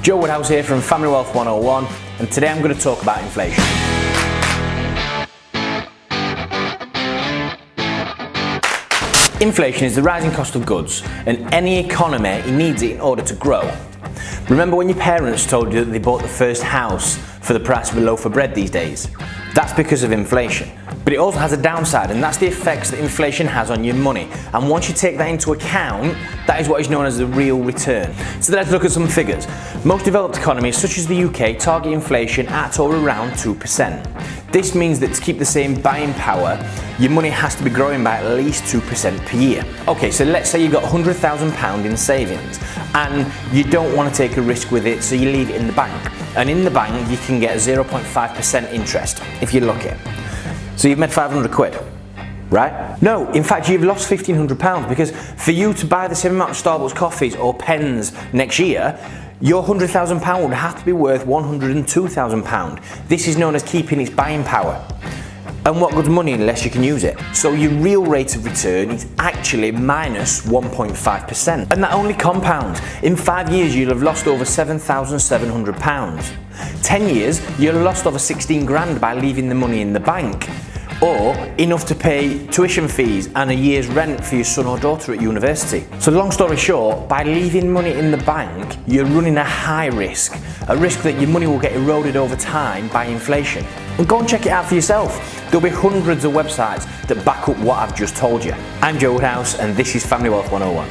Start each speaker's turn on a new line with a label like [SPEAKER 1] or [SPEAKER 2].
[SPEAKER 1] Joe Woodhouse here from Family Wealth 101, and today I'm going to talk about inflation. Inflation is the rising cost of goods, and any economy needs it in order to grow. Remember when your parents told you that they bought the first house for the price of a loaf of bread these days? That's because of inflation. But it also has a downside, and that's the effects that inflation has on your money. And once you take that into account, that is what is known as the real return. So let's look at some figures. Most developed economies, such as the UK, target inflation at or around 2%. This means that to keep the same buying power, your money has to be growing by at least 2% per year. Okay, so let's say you've got £100,000 in savings, and you don't want to take a risk with it, so you leave it in the bank. And in the bank, you can get 0.5% interest, if you're lucky. So you've made 500 quid, right? No, in fact you've lost £1,500, because for you to buy the same amount of Starbucks coffees or pens next year, your £100,000 would have to be worth £102,000. This is known as keeping its buying power. And what good's money unless you can use it? So your real rate of return is actually minus 1.5%. And that only compounds. In 5 years you'll have lost over £7,700. 10 years you'll have lost over 16 grand by leaving the money in the bank. Or enough to pay tuition fees and a year's rent for your son or daughter at university. So long story short, by leaving money in the bank, you're running a high risk. A risk that your money will get eroded over time by inflation. And go and check it out for yourself. There'll be hundreds of websites that back up what I've just told you. I'm Joe Woodhouse, and this is Family Wealth 101.